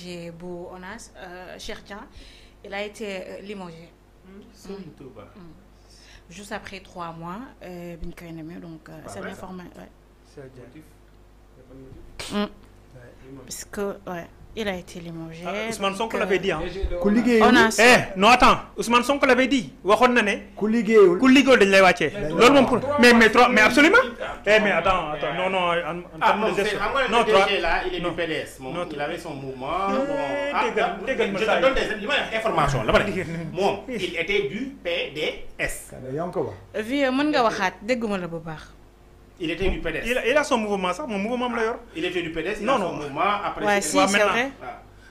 DG bu ONAS Cheikh Dieng il a été limogé. Juste après 3 mois bi ñu koy nemee donc c'est l'information parce que il a été limogé. Ousmane Sonko l'avait dit ku liggéeyul non attends Ousmane Sonko l'avait dit waxoon na ne. ku liggéeyul dañ lay wàccee. loolu moom pour mais absolument. mais attends non en termes de gestion non trois là il est du PDS moom il avait son mouvement. déggal ma saa li ma wax information la ma ne moom il était du PDS. yaa ngi ko wax. Vieux mën nga waxaat dégguma la bu baax. Il était du PDS. Il a son mouvement sax moom mouvement am la yor. Il était du PDS. Il a son mouvement après. Ouais, si, c'est vrai.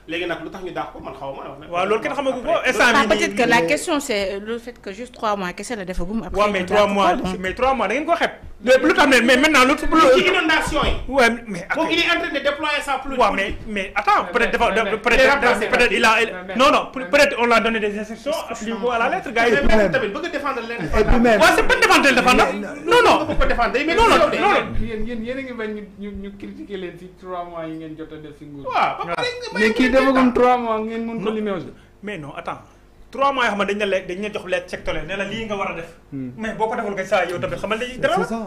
léegi nag lu tax ñu daax ko man xaw ma. waaw loolu kenn xamagu ko instant bi peut-être que la question c'est le fait que juste 3 mois kese la defagum. après waaw mais 3 mois da ngeen ko xeeb. lu tax mais maintenant lu. ci inondation yi. ouais mais donc il est en train de déployer sa politique. waaw mais attends peut-être il a non peut-être on l'a donné des instructions appliquées à la lettre gars yi. tamit bëgg a défendre leen. et puis même waaw c'est pas défendre non bëgg ko défendre day mel non yéen a ngi bañ ñu critiquer leen ci 3 mois yi ngeen jot a def ci nguur. waaw mais kii defagum 3 mois ngeen mën ko limogé. mais non attends 3 mois yoo xam ne dañ la jox lettre sectorielle ne la lii nga war a def. mais boo ko deful kay saa yow tamit xamal li dara la. c'est ça.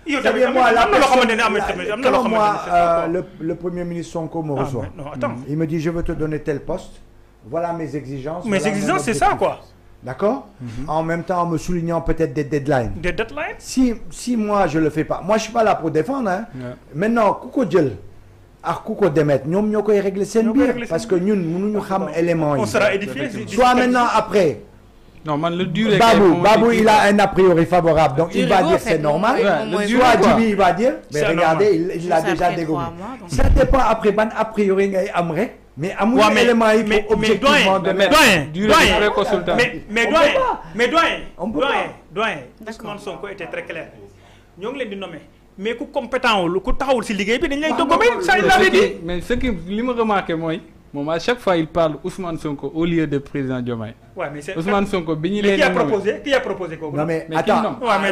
yow tamit am na loo xamante ne am na loo xamante ne le premier ministre Sonko me reçoit. non attends. Il me dit je veux te donner tel poste. Voilà mes exigences. Mes exigences c'est ça quoi. D'accord. En même temps en me soulignant peut-être des deadlines. Des deadlines. Si moi je le fais pas, moi je suis pas là pour défendre hein. Maintenant ku ko jël ak ku ko demet ñoom ñoo koy régler seen biir parce que ñun mënuñu xam éléments yi. On sera édifié. Soit maintenant après. Non man le durée. Babou il a un a priori favorable donc il va dire c'est normal. Soit Djibi il va dire mais regardez il l'a déjà dégommé. Ça dépend après ban a priori ngay am rek. mais amul élément yi pour objectivement de doyen Ousmane Sonko était très clair ñoo ngi leen di nommer mais ku compétent wul ku taxawul ci liggéey bi dañ lay dogomee ça il l'avait dit. mais ce qui li ma remarqué mooy moom à chaque fois il parle Ousmane Sonko au lieu de président Diomaye. Ouais, mais c'est Ousmane Sonko bi ñu leen qui a proposé kooku. Non mais attends. Mais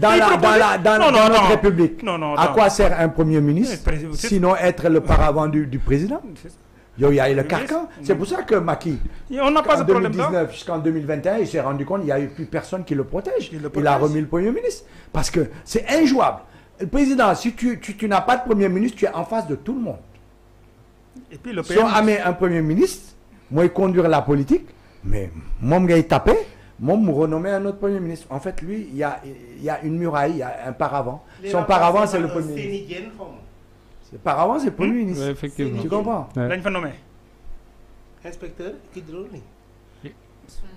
dans notre République. Non. À quoi sert un premier ministre sinon être le paravent du président? Il y a eu le carcan. C'est pour ça que Macky, on n'a pas ce problème là. En 2019 jusqu'en 2021, il s'est rendu compte qu'il n'y a eu plus personne qui le protège. Il a remis le premier ministre parce que c'est injouable. Le président, si tu n'as pas de premier ministre, tu es en face de tout le monde. Et puis le si on amène un premier ministre, moi conduire la politique, mais moi me taper, moi me renommer un autre premier ministre. En fait, lui, il y a une muraille, il y a un paravent. Son paravent, c'est le premier ministre. Le paravent, c'est le premier ministre. Ouais, effectivement. Tu comprends? Lañ fa nommé. Inspecteur hydraulique.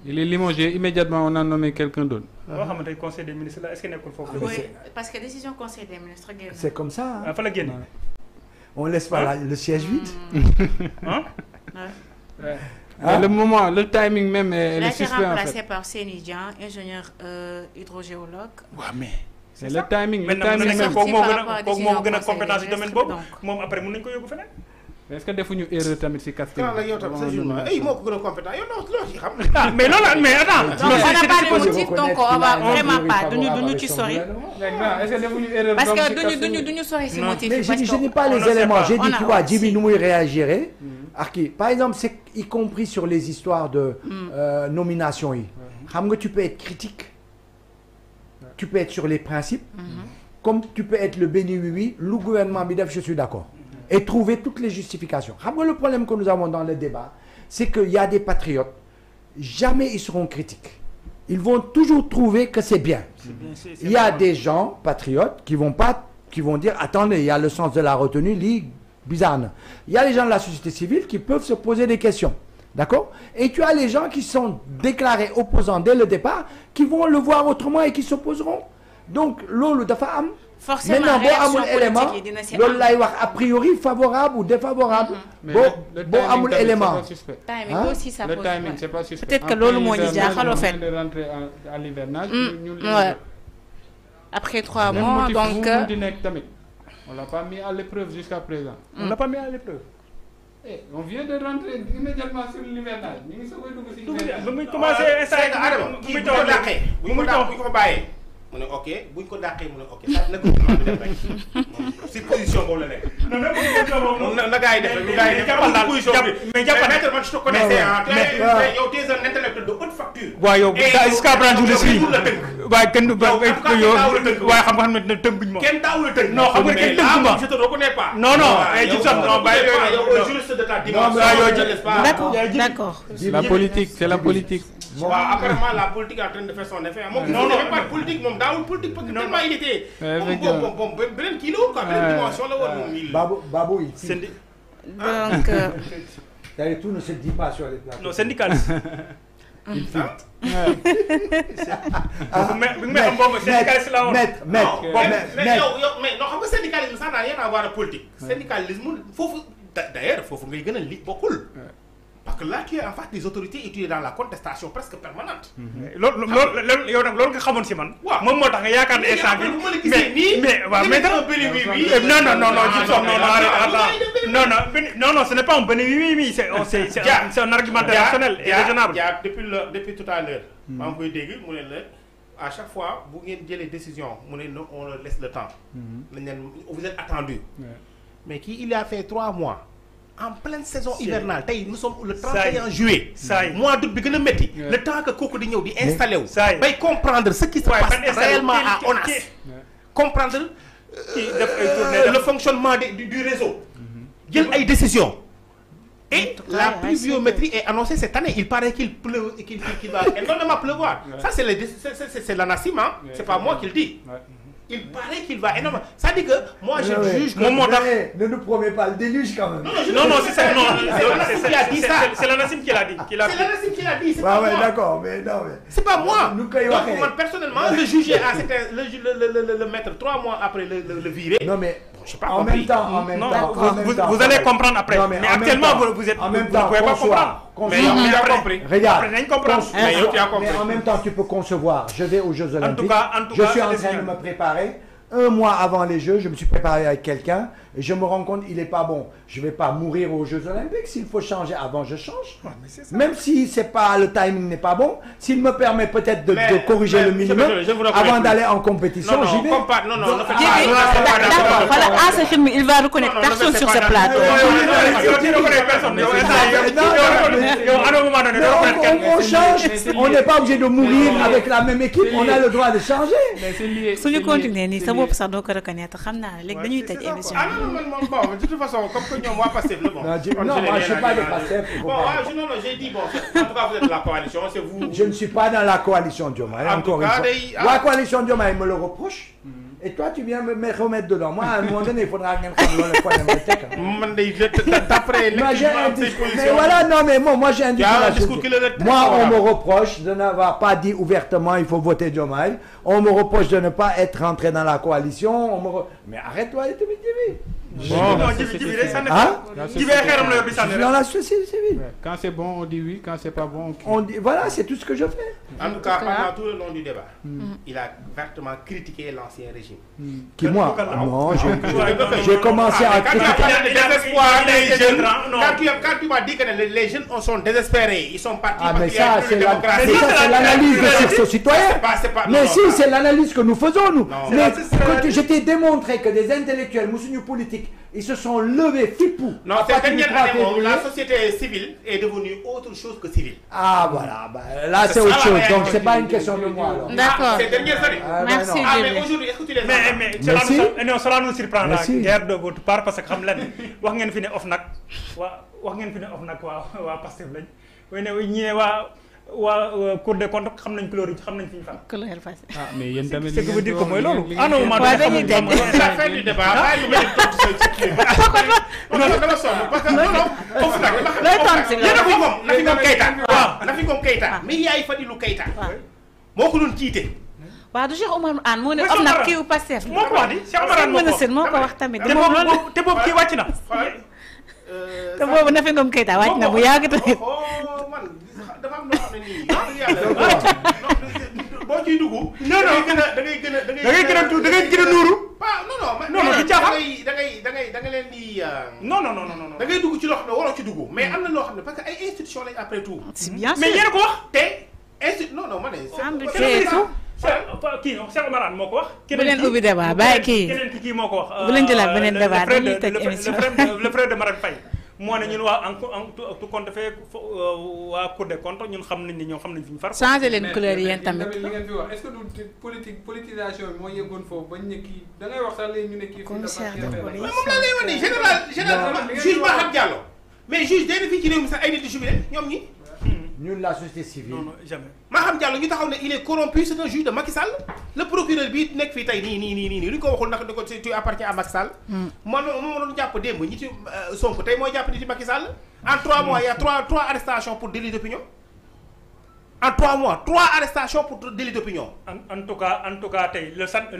Il est limogé immédiatement on a nommé quelqu'un d'autre. boo xamante ne conseil des ministres là est-ce que nekkul foofu. Oui, parce que décision conseil des ministres génn. C'est comme ça. Fa la génne. On laisse pas le siège vide. Hein? Le moment, le timing même est le suspect en fait. Il a été remplacé par Seny Dieng, ingénieur hydrogéologue. Ouais, mais c'est le timing. Maintenant kooku moo gën a compétence ci domaine boobu moom après mën nañu ko yóbbu feneen. est-ce que defuñu erreur tamit ci casting. la yow tamit sa journée ay moo ko gën a compétent yow loo ci xam. Mais loolu mais attends. Donc on n'a pas de motif donc on va vraiment pas duñu ci sori. Est-ce que defuñu erreur parce que duñu sori ci motif. Mais je n'ai pas les éléments. J'ai dit tu vois Djibi nu muy réagirait ak kii par exemple c'est y compris sur les histoires de nomination yi. Xam nga tu peux être critique. Tu peux être sur les principes. Comme tu peux être le béni oui le gouvernement bi def je suis d'accord. Et trouver toutes les justifications. Le problème que nous avons dans le débat, c'est qu'il y a des patriotes, jamais ils seront critiques. Ils vont toujours trouver que c'est bien. Il y a des gens, patriotes, qui vont dire, attendez, il y a le sens de la retenue, bizarre. Il y a les gens de la société civile qui peuvent se poser des questions. D'accord? Et tu as les gens qui sont déclarés opposants dès le départ, qui vont le voir autrement et qui s'opposeront. Donc, l'eau de femme. Forcément, maintenant boo amul élément loolu lay wax a priori favorable ou défavorable. boo amul élément. timing aussi ça pose. Le timing c'est pas suspect. Peut-être que loolu moo ñu jaaxal au fait. de rentrer à l'hivernage. Après 3 mois donc. On l'a pas mis à l'épreuve jusqu'à présent. On l'a pas mis à l'épreuve. On vient de rentrer immédiatement sur l'hivernage. ñu ngi soog a dugg ci bu muy commencé installé Adama bu muy ko dàqee bu ñu ko bàyyee mu ne ok buñ ko dàqee mu ne ok ça nekk gouvernement bi def rek si position boobu la nekk. non na gars yi def rek gars yi def position bi. mais maître man je te connaissais ah. yow tu es un intellectuel de haute facture. waaw yow jusqu'à prendre le si waaye kenn yow waaye xam nga ne tënkuñ moom. kenn daawul tënk. non xam nga kenn tënku ma je te reconnais pas. non non Gibson non bàyyi yow juriste de ta dimension. D'accord. La politique, c'est la politique. waaw apparemment la politique est en train de faire son effet. moom non non pas politique moom daawul politique parce que tellement il était. bon beneen kii la woon quoi beneen dimension la woon moom. Babou il donc. tout ne se dit pas sur les plateaux. non syndicaliste. il filtre. bi nga xam boobu syndicaliste la woon. mais non xam nga syndicalisme ça n'a rien à voir avec politique. syndicalisme foofu d'ailleurs foofu ngay gën a li bokkul. parce que là tu es en face des autorités et tu es dans la contestation presque permanente. loolu yow nag loolu nga xamoon si man. waaw moom moo tax nga yaakaar ne instant bi mais waaw mais non ce n'est pas un béni oui c'est un argumentaire rationnel et raisonnable. depuis tout à l'heure maa ngi koy dégg mu ne la à chaque fois bu ngeen jëlee décision mu ne on leur laisse le temps. nañ leen vous êtes attendu. mais kii il a fait 3 mois. en pleine saison hivernale tey nous sommes le 31 juillet. mois d'août bi gën a métti. le temps que kooku di ñëw di installé wu. bay comprendre ce qui se passe réellement à ONAS. comprendre le fonctionnement du réseau. jël ay décisions. et la pluviométrie est annoncée cette année. Il paraît qu'il pleut et qu'il va énormément pleuvoir. Ça c'est l'ANACIM, hein. C'est pas moi qui le dis. Il paraît qu'il va énormément. Ça dit que moi je juge que ne nous promets pas le déluge quand même. Non, c'est ça. Non, c'est l'ANACIM qui a dit ça. C'est l'ANACIM qui l'a dit. C'est l'ANACIM qui l'a dit. C'est pas moi. D'accord, mais non mais. C'est pas moi. Nous donc moi personnellement le juger à le mettre 3 mois après le virer. Non mais. En même temps. Vous allez comprendre après. Mais actuellement vous êtes. En même temps, vous pouvez pas comprendre. Mais tu as compris. Regarde. Mais en même temps tu peux concevoir. Je vais aux Jeux Olympiques. En tout cas, je suis en train de me préparer. 1 mois avant les Jeux, je me suis préparé avec quelqu'un et je me rends compte il est pas bon. Je vais pas mourir aux Jeux Olympiques. S'il faut changer avant, je change. Même si c'est pas le timing n'est pas bon, s'il me permet peut-être de corriger le minimum avant d'aller en compétition, j'y vais. Non, d'accord. Voilà, à ce film, il va reconnaître personne sur ce plateau. On change. On n'est pas obligé de mourir avec la même équipe. On a le droit de changer. Suñu continuer nii sa bopp sax doo ko reconnaître xam naa léegi dañuy tëj émission bi. Bon, de toute façon, comme que ñoom waa Pastef la bon. Non, moi je suis pas de Pastef. Bon, non, j'ai dit bon. En tout cas, vous êtes de la coalition, c'est vous. Je ne suis pas dans la coalition Diomaye. Encore une fois. La coalition Diomaye me le reproche. Et toi, tu viens me remettre dedans. Moi, à un moment donné, il faudra que je fasse mais voilà, non, mais moi j'ai un discours. Moi, on me reproche de n'avoir pas dit ouvertement il faut voter Diomaye. On me reproche de ne pas être rentré dans la coalition. Mais arrête-toi de te métier. Dans la société civile. Quand c'est bon, on dit oui. Quand c'est pas bon, on dit voilà, c'est tout ce que je fais. En tout cas, pendant tout le long du débat, il a vertement critiqué l'ancien régime. Qui moi? Non, j'ai commencé à critiquer. Quand tu m'as dit que les jeunes sont désespérés, ils sont partis. Ah mais ça c'est l'analyse de ces citoyens. Mais si c'est l'analyse que nous faisons nous. Mais je t'ai démontré que des intellectuels, moussignou politiques, ils se sont levés fipou. Non, cette dernière année, la société civile est devenue autre chose que civile. Ah voilà, là c'est autre chose. Donc c'est pas une question de moi. D'accord. Ces dernières années. Merci. Mais aujourd'hui, est-ce que tu les mais cela nous surprend la guerre de votre part parce que xam leen wax ngeen fi ne OFNAC waa Pastef lañ way ne ñee waa Cour des comptes xam nañ couleur yi xam nañ fi ñu fa. couleur fas. Ah mais yéen tamit ce que veut dire que mooy loolu. ah non man dañuy dégg. la fin du débat bàyyi ma tontu sa dama sonn parce que non OFNAC looy tontu si loolu Nafi Ngom Keïta. waaw Nafi Ngom Keïta. mais yaay Fadilou Keïta. moo ko doon jiite. waaw du Cheikh Oumar Anne moo ne am na kii wu Pastef. moo ko wax di Cheikh Oumar Anne moo ko wax tamit. te boobu kii wàcc na. te boobu Nafi Ngom Keïta wàcc na bu yàgg tamit. man dafa am loo xam ne nii boo ciy dugg. non da ngay gën a nuuru. non di caaxaan da nga leen di. non. da ngay dugg ci loo xam ne waroo ci dugg. mais am na loo xam ne parce que ay institutions lañ après tout. c'est bien sûr mais yéen a ko wax te non ma ne. kii non Cheikh Oumar Anne moo ko wax. bu leen ubbi débat bàyyi kii keneen ki kii moo ko wax. bu leen jëlaat beneen débat dañuy tëj émission le frère de Marème Faye moo ne ñun waa en tout compte fait waa Cour des comptes ñun xam nañ ni ñoom xam nañ fi ñu far. changé leen couleur yi yéen tamit. li ngeen fi wax est-ce que du politisation bi moo yeggoon foofu bañ ne kii da ngay wax sax léegi ñu ne kii. commissaire de police moom laa lay wax nii général juge Maham Diallo mais juge day na fii ci réew mi sax ay nit di jubilé ñoom ñi. ñun la société civile. non jamais. Maham Diallo ñu taxaw ne il est corrompu c'est un juge de Macky Sall le procureur bi nekk fii tey nii lu ñu ko waxul ndax di ko tu appartiens à Macky Sall. moom doon jàpp démb ñi ci Sonko tey mooy jàpp ni ci Macky Sall. en 3 mois il y a 3 arrestations pour délit d'opinion. en 3 mois 3 arrestations pour délit d'opinion. en tout cas tey le sentiment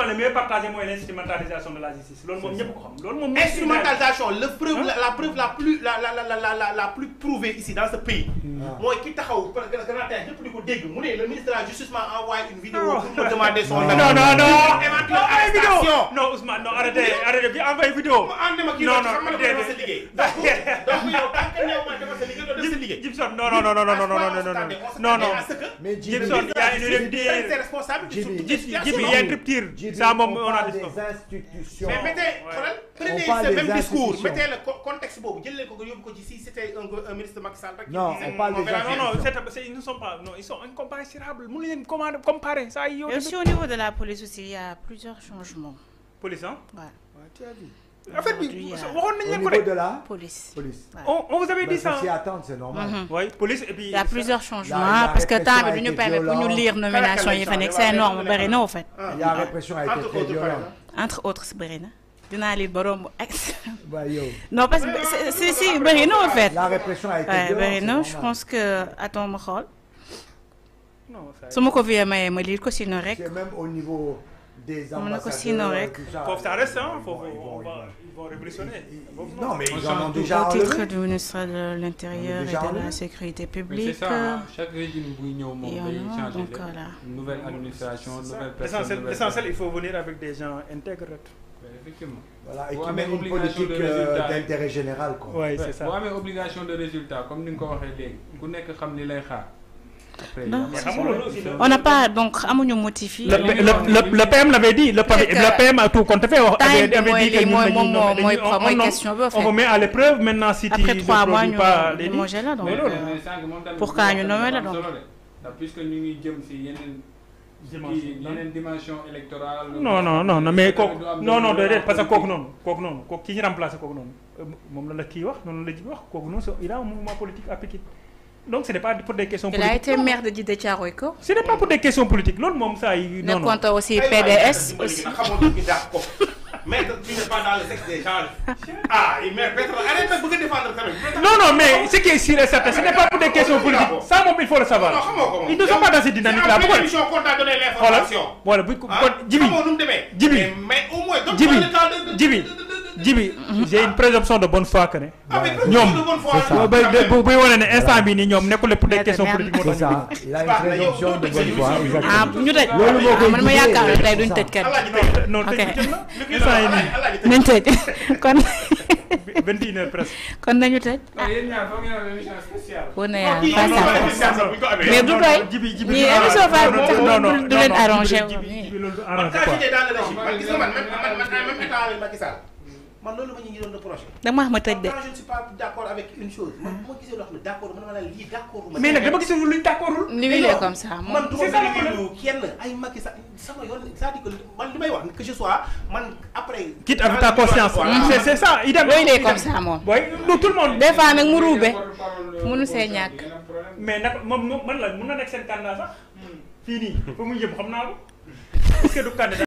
le mieux partagé mooy l'instrumentalisation de la justice loolu moom ñëpp ko xam loolu moom. instrumentalisation la preuve la plus prouvée ici dans ce pays. mooy ki taxaw parce que grand tey ñëpp di ko dégg mu ne le ministre de la justice m'a envoyé une vidéo pour me demander son avis. non arrêtation non Ousmane non arrêtez bi envoyé vidéo. non dama sa liggéey. donc yow tant que néew ma dama sa liggéey doo def sa liggéey. Gibson non. mais Gibson il y a une rupture. Jibi il y a une rupture. ça moom on a des institutions. mais mettez ce même discours mettez le contexte boobu jël leen ko yóbbu ko ci si c'était un ministre Macky Sall rek. non on parle des institutions. ils ne sont pas non ils sont incomparables mënuñu leen comparer ça yow. aussi au niveau de la police aussi il y a plusieurs changements. police ah. waaw tu as vu. affaire bi waxoon nañu leen ko au niveau de la police. on vous avait dit ça. s'y attendre c'est normal. oui police et puis. il y a plusieurs changements parce que temps bi du ñu permettre pour ñu lire nomination yi fa nekk c'est énorme bëri na au fait. la répression a été très violente. entre autres bëri na. dinaa lire ba romb ak. yow. non parce que si bëri na au fait. la répression a été violente. bëri na je pense que attends ma xool. su ma ko viyee mayee ma lire ko sinon rek. c'est même au niveau des ambassadeurs. Foofu ça reste hein foofu ils vont révolutionner. non mais ils en ont déjà au titre du ministre de l'Intérieur et de la Sécurité publique. c'est ça chaque régime buy ñëw moom day changer donc voilà. nouvelle administration nouvelle personne. L'essentiel il faut venir avec des gens intègres. effectivement. voilà et qui mène une politique d'intérêt général quoi. oui c'est ça boo amee obligation de résultat comme ni nga ko waxee léegi ku nekk xam ni lay xaar. on n'a pas donc amuñu motif yi. le PM l'avait dit le PM a tout compte fait. avait dit que mooy question bi on vous met à l'épreuve maintenant si tu après 3 mois ñu pas les mangé la donc pourquoi ñu nommé la donc. puisque ñu ngi jëm si yeneen dimension électorale. non mais kooku non déedéet parce que kooku noonu kii ñu remplacé kooku noonu moom la kii wax noonu la ji wax kooku noonu il a un mouvement politique à Pikine donc ce n'est pas pour des questions politiques. Il a été maire de Djiddah Thiaroye Kao. Ce n'est pas pour des questions politiques loolu moom saa yi. non nekkoon aussi PDS aussi. mais tu n'es pas dans le sexe des gens. mais arrête de défendre quand même. non mais ce qui est sûr et certain ce n'est pas pour des questions politiques ça moom il faut le savoir. ils ne sont pas dans cette dynamique là. c'est en émission qu'on t'a donné l'information. voilà bu Jibi j'ai une présomption de bonne foi que ne. ñoom buy wane ne instant bii nii ñoom nekkul pour des questions politiques moo tax. il a une présomption de bonne foi exactement. ñu tëj loolu moo koy man ma yaakaar ne tey duñ tëj kenn. non tëj instant yi nii nañ tëj kon. 21h presque. kon nañu tëj. yéen ñaar foog ngeen am émission spéciale. bu ne yaa mais du doy ñii émission fa tax du leen arrangé man loolu ma ñu ngi doon reproché. da ma wax ma tëj de. je ne suis pas d'accord avec une chose. man bu ma gisee loo xam ne d'accord man ma la lii d'accord ma. mais nag dama gisee luñ d'accordul. ni il est comme ça man du ma déglu kenn ay Macky Sall sama yoon c'est-à-dire que man li may wax que je sois man après. quitte avec ta conscience. c'est ça idem. il est comme ça moom. oui tout le monde. des fois nag mu ruube mënu see ñàkk. mais nag moom man la mën na nekk seen candidat sax fii nii fa mu jëm xam naa ko est-ce que du candidat